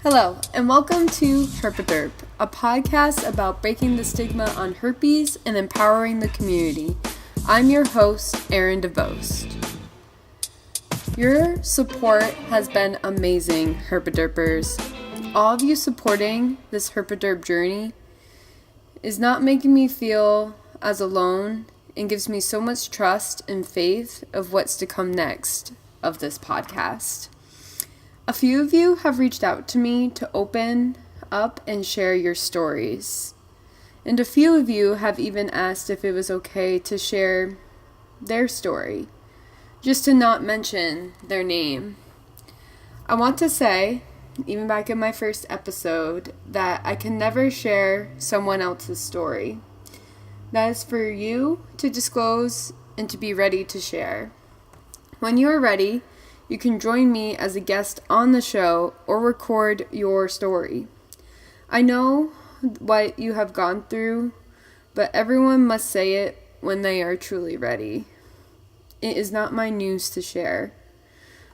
Hello, and welcome to Herp A Derp, a podcast about breaking the stigma on herpes and empowering the community. I'm your host, Erin Devost. Your support has been amazing, Herp A Derpers. All of you supporting this Herp A Derp journey is not making me feel as alone and gives me so much trust and faith of what's to come next of this podcast. A few of you have reached out to me to open up and share your stories. And a few of you have even asked if it was okay to share their story, just to not mention their name. I want to say, even back in my first episode, that I can never share someone else's story. That is for you to disclose and to be ready to share. When you are ready, you can join me as a guest on the show or record your story. I know what you have gone through, but everyone must say it when they are truly ready. It is not my news to share.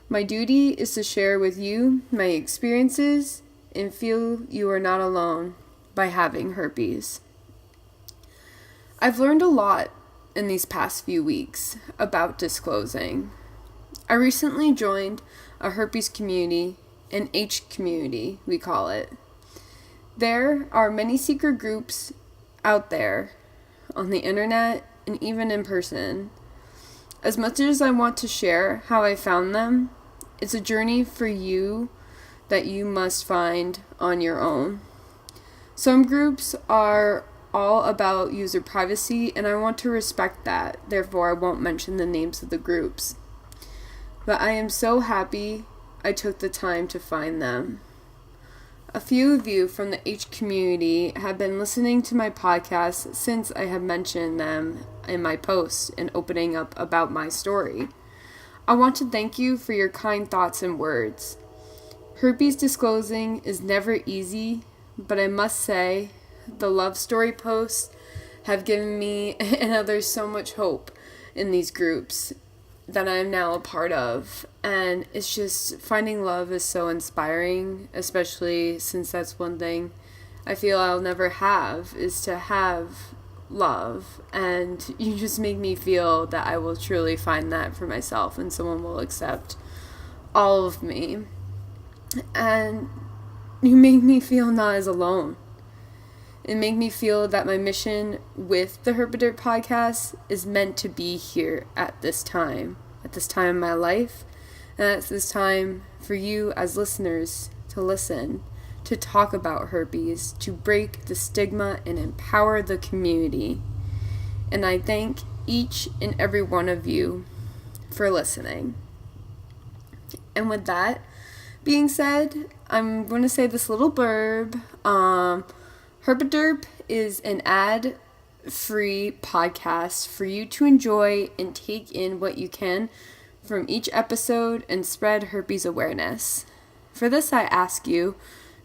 My duty is to share with you my experiences and feel you are not alone by having herpes. I've learned a lot in these past few weeks about disclosing. I recently joined a herpes community, an H community, we call it. There are many secret groups out there on the internet and even in person. As much as I want to share how I found them, it's a journey for you that you must find on your own. Some groups are all about user privacy, and I want to respect that. Therefore, I won't mention the names of the groups. But I am so happy I took the time to find them. A few of you from the H community have been listening to my podcast since I have mentioned them in my posts and opening up about my story. I want to thank you for your kind thoughts and words. Herpes disclosing is never easy, but I must say the love story posts have given me and others so much hope in these groups that I am now a part of, and it's just finding love is so inspiring, especially since that's one thing I feel I'll never have, is to have love, and you just make me feel that I will truly find that for myself and someone will accept all of me, and you make me feel not as alone. It made me feel that my mission with the Herp A Derp podcast is meant to be here at this time in my life, and at this time for you as listeners to listen, to talk about herpes, to break the stigma and empower the community. And I thank each and every one of you for listening. And with that being said, I'm going to say this little blurb. Herp A Derp is an ad-free podcast for you to enjoy and take in what you can from each episode and spread herpes awareness. For this, I ask you,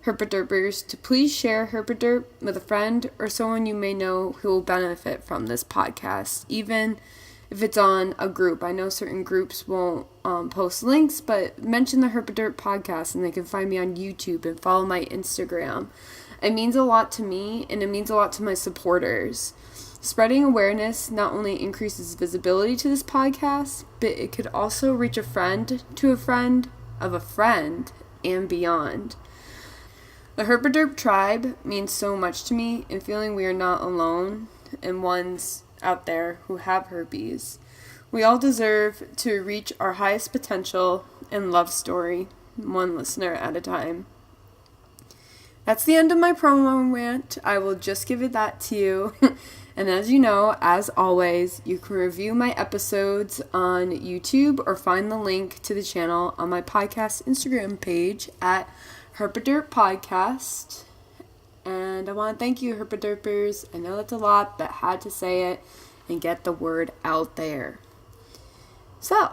Herp A Derpers, to please share Herp A Derp with a friend or someone you may know who will benefit from this podcast, even if it's on a group. I know certain groups won't post links, but mention the Herp A Derp podcast and they can find me on YouTube and follow my Instagram. It means a lot to me, and it means a lot to my supporters. Spreading awareness not only increases visibility to this podcast, but it could also reach a friend to a friend of a friend and beyond. The Herp A Derp tribe means so much to me, and feeling we are not alone and ones out there who have herpes. We all deserve to reach our highest potential and love story, one listener at a time. That's the end of my promo rant. I will just give it that to you. And as you know, as always, you can review my episodes on YouTube or find the link to the channel on my podcast Instagram page at Herp A Derp Podcast. And I want to thank you, Herp A Derpers. I know that's a lot, but had to say it and get the word out there. So,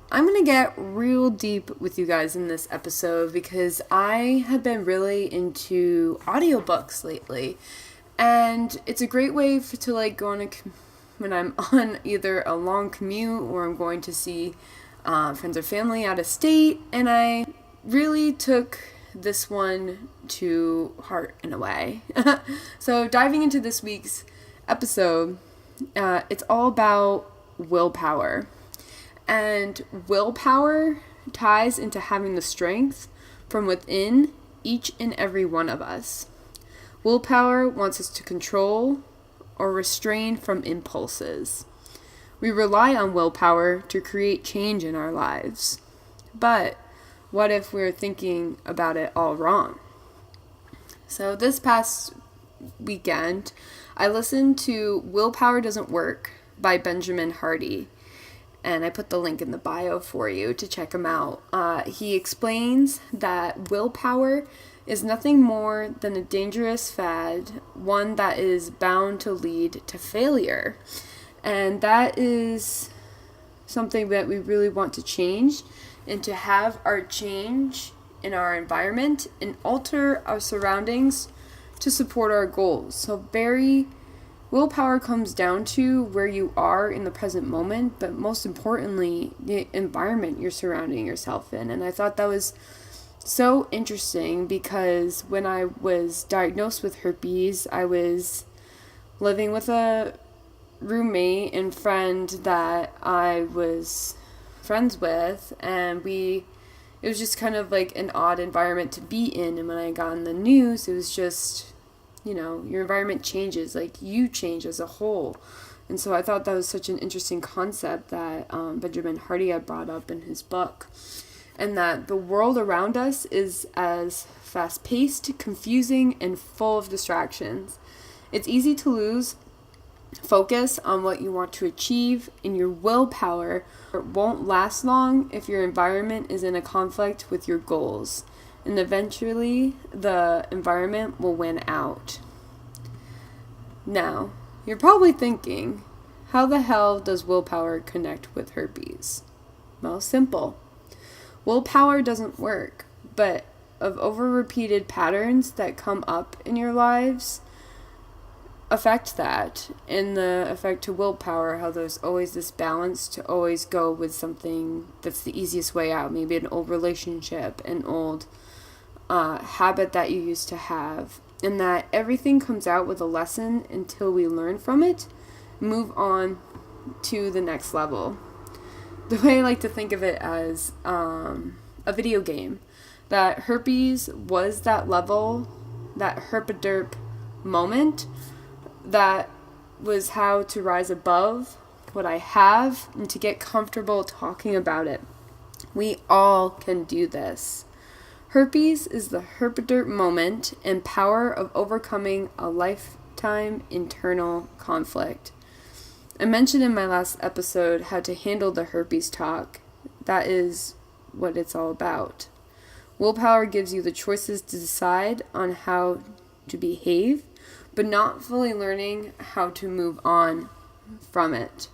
I'm going to get real deep with you guys in this episode because I have been really into audiobooks lately. And it's a great way to go on when I'm on either a long commute or I'm going to see friends or family out of state. And I really took this one to heart in a way. So diving into this week's episode, it's all about willpower. And willpower ties into having the strength from within each and every one of us. Willpower wants us to control or restrain from impulses. We rely on willpower to create change in our lives. But what if we're thinking about it all wrong? So this past weekend, I listened to Willpower Doesn't Work by Benjamin Hardy. And I put the link in the bio for you to check him out. He explains that willpower is nothing more than a dangerous fad, one that is bound to lead to failure. And that is something that we really want to change, and to have our change in our environment and alter our surroundings to support our goals. So willpower comes down to where you are in the present moment, but most importantly, the environment you're surrounding yourself in. And I thought that was so interesting because when I was diagnosed with herpes, I was living with a roommate and friend that I was friends with, and it was just kind of like an odd environment to be in. And when I got in the news, it was just, your environment changes, like you change as a whole. And so I thought that was such an interesting concept that Benjamin Hardy had brought up in his book, and that the world around us is as fast-paced, confusing, and full of distractions. It's easy to lose focus on what you want to achieve, and your willpower won't last long if your environment is in a conflict with your goals. And eventually, the environment will win out. Now, you're probably thinking, how the hell does willpower connect with herpes? Well, simple. Willpower doesn't work, but of over-repeated patterns that come up in your lives affect that. And the effect to willpower, how there's always this balance to always go with something that's the easiest way out. Maybe an old relationship, an old habit that you used to have, and that everything comes out with a lesson until we learn from it, move on to the next level. The way I like to think of it as a video game, that herpes was that level, that Herp A Derp moment, that was how to rise above what I have and to get comfortable talking about it. We all can do this. Herpes is the Herp A Derp moment and power of overcoming a lifetime internal conflict. I mentioned in my last episode how to handle the herpes talk. That is what it's all about. Willpower gives you the choices to decide on how to behave, but not fully learning how to move on from it.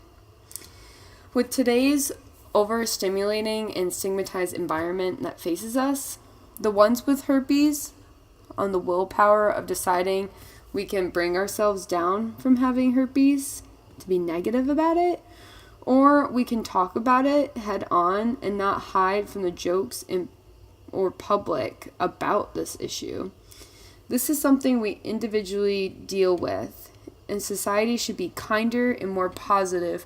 With today's overstimulating and stigmatized environment that faces us, the ones with herpes, on the willpower of deciding we can bring ourselves down from having herpes, to be negative about it, or we can talk about it head on and not hide from the jokes or public about this issue. This is something we individually deal with, and society should be kinder and more positive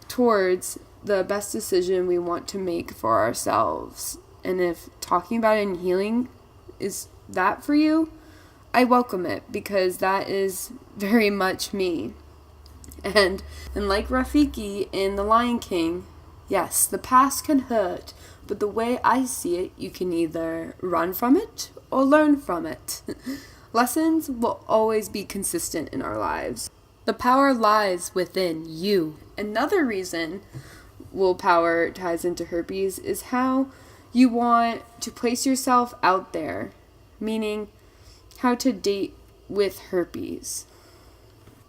towards the best decision we want to make for ourselves. And if talking about it and healing is that for you, I welcome it, because that is very much me. And like Rafiki in The Lion King, yes, the past can hurt, but the way I see it, you can either run from it or learn from it. Lessons will always be consistent in our lives. The power lies within you. Another reason willpower ties into herpes is how you want to place yourself out there, meaning how to date with herpes.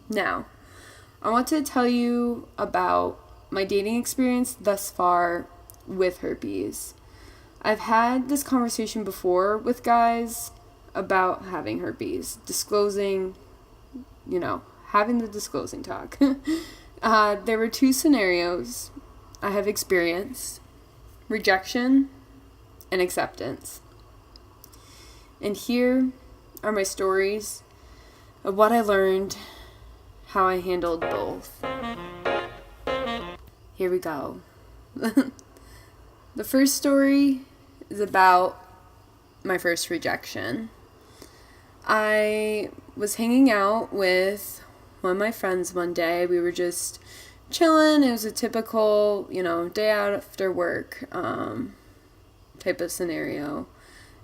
Now, I want to tell you about my dating experience thus far with herpes. I've had this conversation before with guys about having herpes, disclosing, having the disclosing talk. There were two scenarios I have experienced: rejection and acceptance. And here are my stories of what I learned, how I handled both. Here we go. The first story is about my first rejection. I was hanging out with one of my friends one day. We were just chilling. It was a typical, day out after work type of scenario.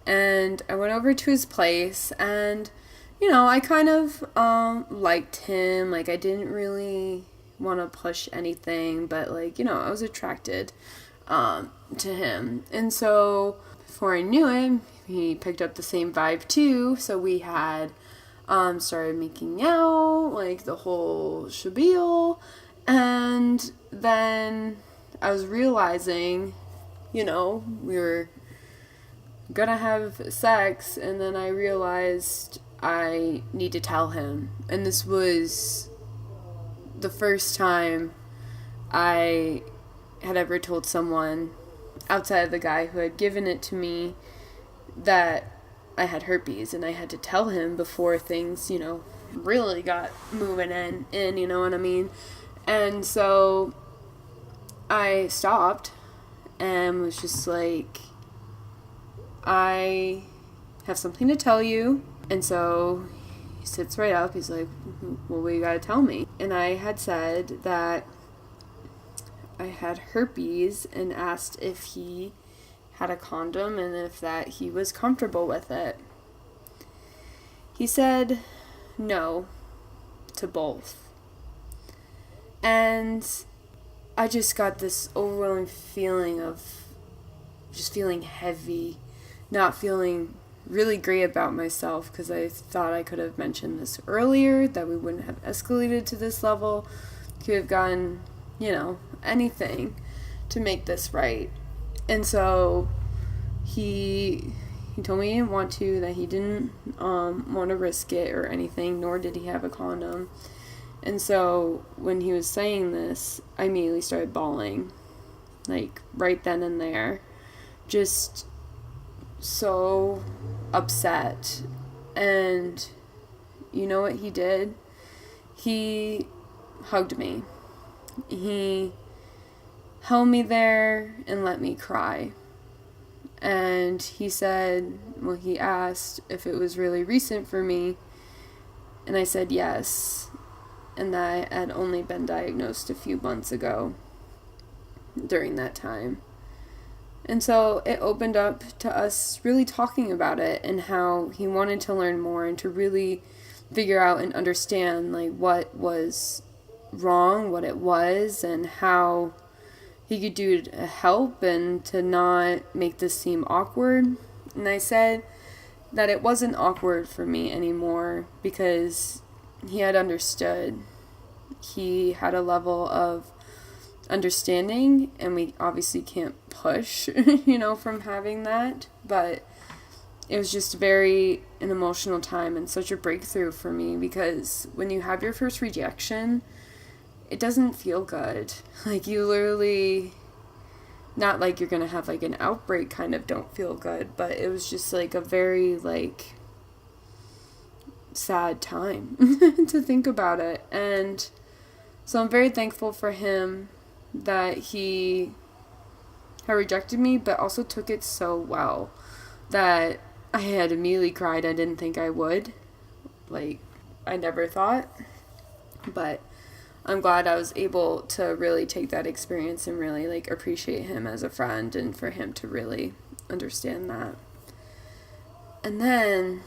And I went over to his place, and, I kind of liked him. Like, I didn't really want to push anything, but, I was attracted to him. And so before I knew it, he picked up the same vibe too. So we had started making out, like the whole shabil. And then I was realizing, we were gonna have sex, and then I realized I need to tell him. And this was the first time I had ever told someone outside of the guy who had given it to me that I had herpes, and I had to tell him before things, really got moving in, you know what I mean? And so I stopped and was just like, I have something to tell you. And so he sits right up. He's like, well, what you gotta tell me? And I had said that I had herpes and asked if he had a condom and if that he was comfortable with it. He said no to both. And I just got this overwhelming feeling of just feeling heavy, not feeling really great about myself, because I thought I could have mentioned this earlier, that we wouldn't have escalated to this level, could have gotten, anything to make this right. And so he told me he didn't want to, that he didn't want to risk it or anything, nor did he have a condom. And so when he was saying this, I immediately started bawling, like right then and there, just so upset. And you know what he did? He hugged me. He held me there and let me cry. And he said, he asked if it was really recent for me, and I said yes, and that I had only been diagnosed a few months ago during that time. And so it opened up to us really talking about it, and how he wanted to learn more and to really figure out and understand what was wrong, what it was, and how he could do to help and to not make this seem awkward. And I said that it wasn't awkward for me anymore because he had understood. He had a level of understanding, and we obviously can't push, from having that, but it was just an emotional time and such a breakthrough for me, because when you have your first rejection, it doesn't feel good. You literally, not like you're gonna have an outbreak kind of don't feel good, but it was just a very sad time to think about it. And so I'm very thankful for him that he had rejected me, but also took it so well that I had immediately cried. I didn't think I would. I never thought. But I'm glad I was able to really take that experience and really appreciate him as a friend, and for him to really understand that. And then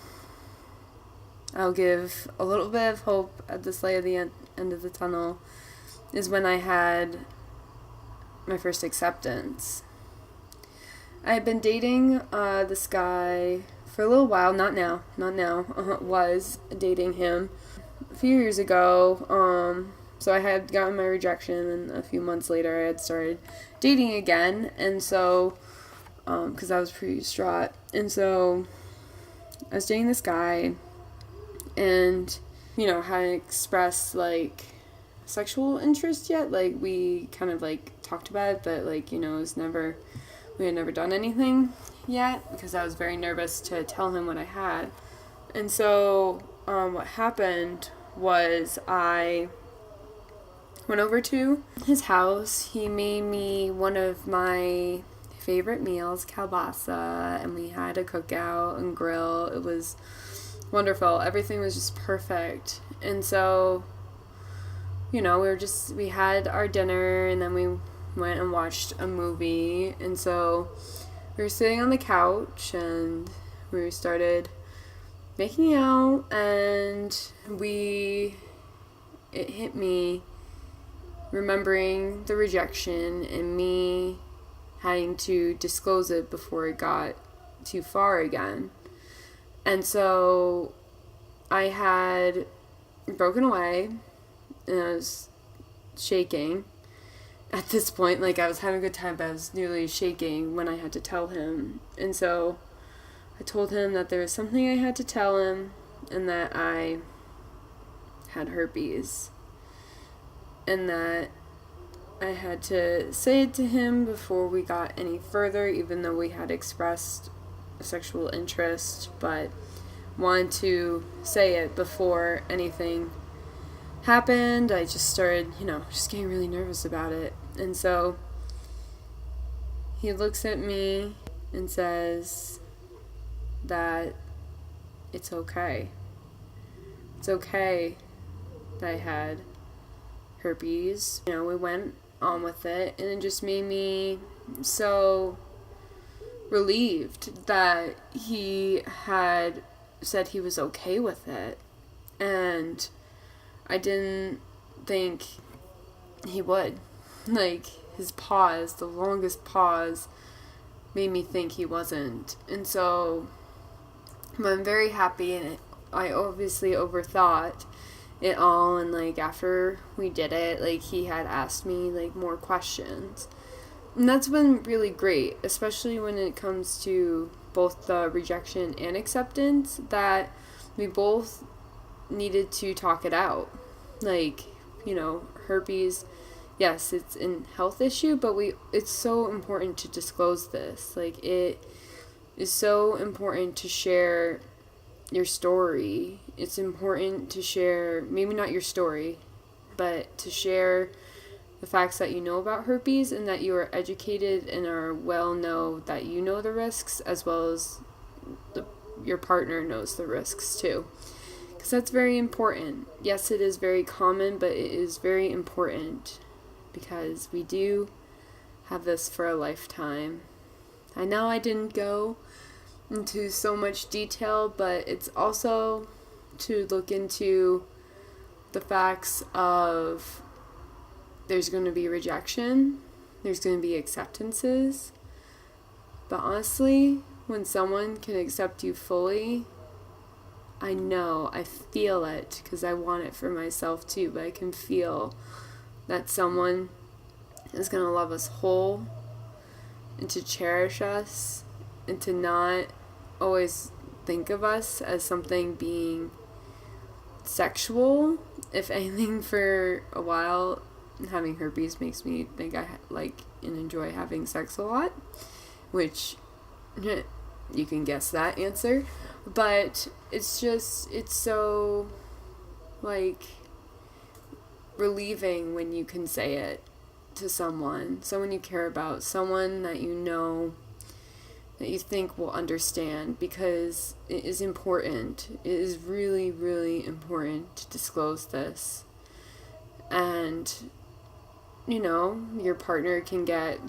I'll give a little bit of hope at this light of the end of the tunnel, is when I had my first acceptance. I had been dating this guy for a little while, not now, was dating him a few years ago. So I had gotten my rejection, and a few months later I had started dating again, and so, because I was pretty distraught, and so I was dating this guy, and, hadn't expressed, sexual interest yet. We kind of, talked about it, but, it was never, we had never done anything yet because I was very nervous to tell him what I had. And so what happened was I went over to his house. He made me one of my favorite meals, kielbasa, and we had a cookout and grill. It was wonderful. Everything was just perfect. And so, you know, we had our dinner, and then we went and watched a movie. And so we were sitting on the couch, and we started making out, and it hit me remembering the rejection and me having to disclose it before it got too far again. And so I had broken away, and I was shaking at this point. Like, I was having a good time, but I was nearly shaking when I had to tell him. And so I told him that there was something I had to tell him, and that I had herpes, and that I had to say it to him before we got any further, even though we had expressed a sexual interest, but wanted to say it before anything happened. I just started, just getting really nervous about it. And so he looks at me and says that it's okay. It's okay that I had herpes. We went on with it, and it just made me so relieved that he had said he was okay with it. And I didn't think he would. Like, his pause, the longest pause, made me think he wasn't. And so I'm very happy, and I obviously overthought it all, and like after we did it, like he had asked me like more questions, and that's been really great, especially when it comes to both the rejection and acceptance, that we both needed to talk it out. Like, herpes, yes, it's a health issue, but it's so important to disclose this. Like, it is so important to share your story. It's important to share, maybe not your story, but to share the facts that you know about herpes, and that you are educated and are know that you know the risks, as well as your partner knows the risks too. Because that's very important. Yes, it is very common, but it is very important, because we do have this for a lifetime. I know I didn't go into so much detail, but it's also to look into the facts of there's going to be rejection, there's going to be acceptances, but honestly, when someone can accept you fully, I feel it, because I want it for myself too, but I can feel that someone is going to love us whole, and to cherish us, and to not always think of us as something being sexual. If anything, for a while, having herpes makes me think I like and enjoy having sex a lot, which you can guess that answer. But it's so like relieving when you can say it to someone you care about, someone that you know, that you think will understand, because it is important. It is really, really important to disclose this. And, your partner can get,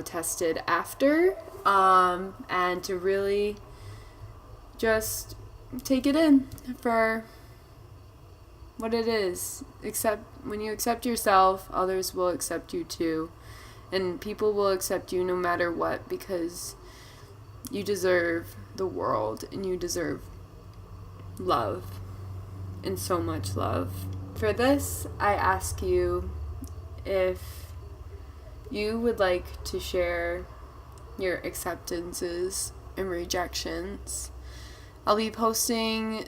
tested after, and to really just take it in for what it is. When you accept yourself, others will accept you too. And people will accept you no matter what, because you deserve the world, and you deserve love, and so much love. For this, I ask you if you would like to share your acceptances and rejections. I'll be posting,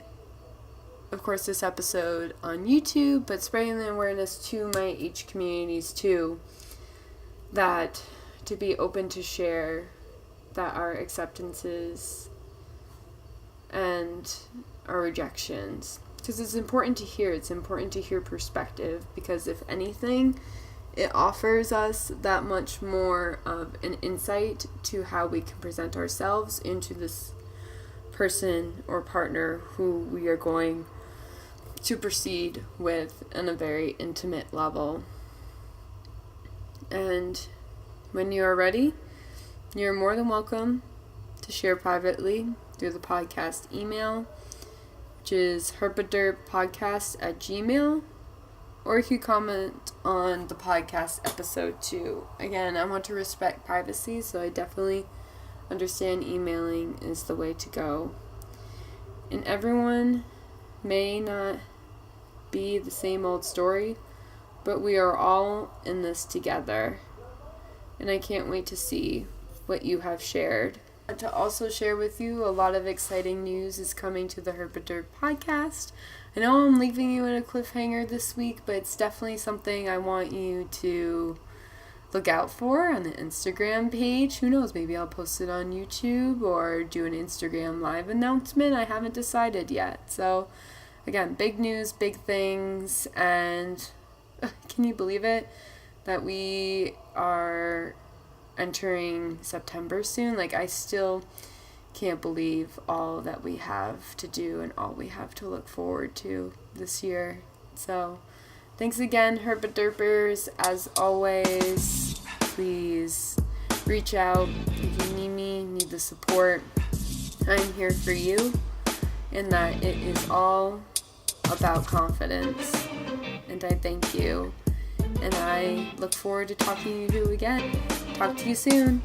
of course, this episode on YouTube, but spreading the awareness to my H communities too, that to be open to share that our acceptances and our rejections. Because it's important to hear. It's important to hear perspective, because if anything, it offers us that much more of an insight to how we can present ourselves into this person or partner who we are going to proceed with on a very intimate level. And when you are ready, you're more than welcome to share privately through the podcast email, which is herpaderppodcast@gmail.com, or you can comment on the podcast episode too. Again, I want to respect privacy, so I definitely understand emailing is the way to go. And everyone may not be the same old story, but we are all in this together. And I can't wait to see what you have shared. To also share with you, a lot of exciting news is coming to the Herp A Derp podcast. I know I'm leaving you in a cliffhanger this week, but it's definitely something I want you to look out for on the Instagram page. Who knows, maybe I'll post it on YouTube or do an Instagram live announcement. I haven't decided yet. So again, big news, big things, and can you believe it that we are entering September soon? Like, I still can't believe all that we have to do and all we have to look forward to this year. So thanks again, Herp A Derpers. As always, please reach out if you need me, need the support. I'm here for you, and that it is all about confidence. And I thank you, and I look forward to talking to you again. Talk to you soon.